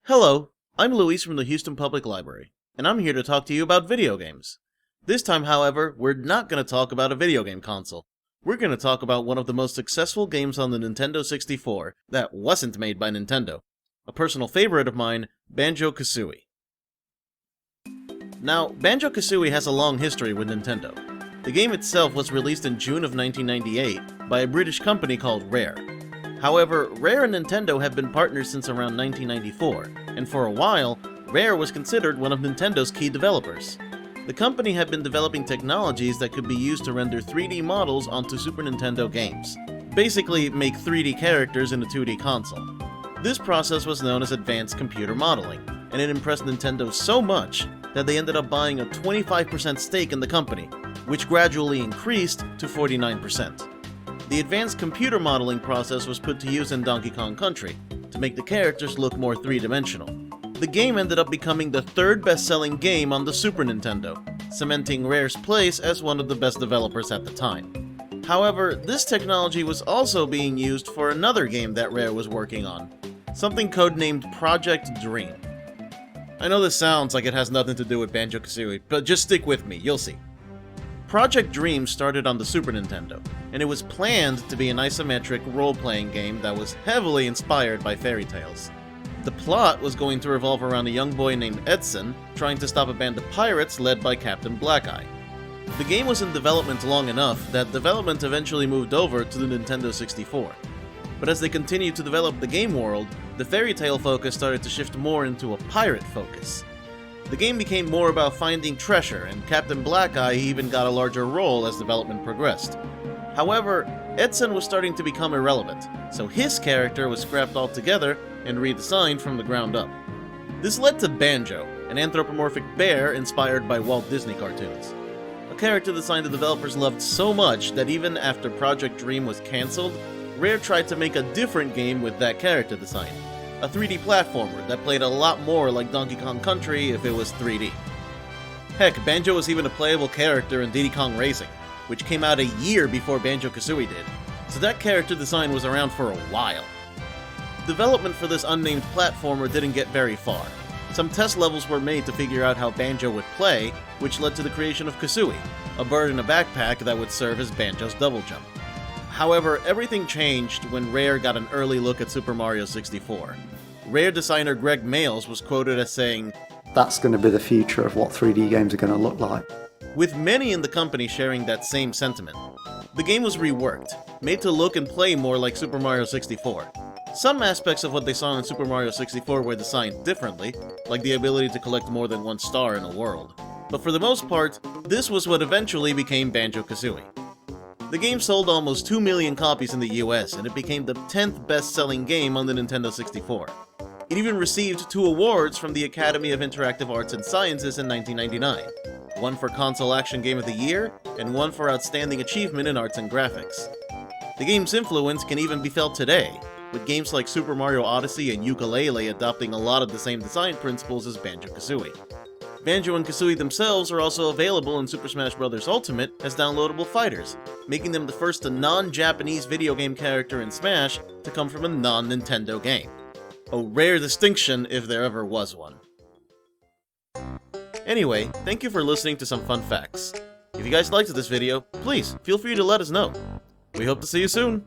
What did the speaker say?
Hello, I'm Luis from the Houston Public Library, and I'm here to talk to you about video games. This time, however, we're not going to talk about a video game console. We're going to talk about one of the most successful games on the Nintendo 64 that wasn't made by Nintendo. A personal favorite of mine, Banjo-Kazooie. Now, Banjo-Kazooie has a long history with Nintendo. The game itself was released in June of 1998 by a British company called Rare. However, Rare and Nintendo have been partners since around 1994, and for a while, Rare was considered one of Nintendo's key developers. The company had been developing technologies that could be used to render 3D models onto Super Nintendo games. Basically, make 3D characters in a 2D console. This process was known as advanced computer modeling, and it impressed Nintendo so much that they ended up buying a 25% stake in the company, which gradually increased to 49%. The advanced computer modeling process was put to use in Donkey Kong Country to make the characters look more three-dimensional. The game ended up becoming the third best-selling game on the Super Nintendo, cementing Rare's place as one of the best developers at the time. However, this technology was also being used for another game that Rare was working on, something codenamed Project Dream. I know this sounds like it has nothing to do with Banjo-Kazooie, but just stick with me, you'll see. Project Dream started on the Super Nintendo, and it was planned to be an isometric role-playing game that was heavily inspired by fairy tales. The plot was going to revolve around a young boy named Edson trying to stop a band of pirates led by Captain Black-Eye. The game was in development long enough that development eventually moved over to the Nintendo 64. But as they continued to develop the game world, the fairy tale focus started to shift more into a pirate focus. The game became more about finding treasure, and Captain Black-Eye even got a larger role as development progressed. However, Edson was starting to become irrelevant, so his character was scrapped altogether and redesigned from the ground up. This led to Banjo, an anthropomorphic bear inspired by Walt Disney cartoons. A character design the developers loved so much that even after Project Dream was cancelled, Rare tried to make a different game with that character design. A 3D platformer that played a lot more like Donkey Kong Country if it was 3D. Heck, Banjo was even a playable character in Diddy Kong Racing, which came out a year before Banjo-Kazooie did, so that character design was around for a while. Development for this unnamed platformer didn't get very far. Some test levels were made to figure out how Banjo would play, which led to the creation of Kazooie, a bird in a backpack that would serve as Banjo's double jump. However, everything changed when Rare got an early look at Super Mario 64. Rare designer Greg Mayles was quoted as saying, "That's going to be the future of what 3D games are going to look like." With many in the company sharing that same sentiment. The game was reworked, made to look and play more like Super Mario 64. Some aspects of what they saw in Super Mario 64 were designed differently, like the ability to collect more than one star in a world. But for the most part, this was what eventually became Banjo-Kazooie. The game sold almost 2 million copies in the US, and it became the 10th best-selling game on the Nintendo 64. It even received 2 awards from the Academy of Interactive Arts and Sciences in 1999, one for Console Action Game of the Year, and one for Outstanding Achievement in Arts and Graphics. The game's influence can even be felt today, with games like Super Mario Odyssey and Yooka-Laylee adopting a lot of the same design principles as Banjo-Kazooie. Banjo and Kazooie themselves are also available in Super Smash Bros. Ultimate as downloadable fighters, making them the first non-Japanese video game character in Smash to come from a non-Nintendo game. A rare distinction if there ever was one. Anyway, thank you for listening to some fun facts. If you guys liked this video, please feel free to let us know. We hope to see you soon!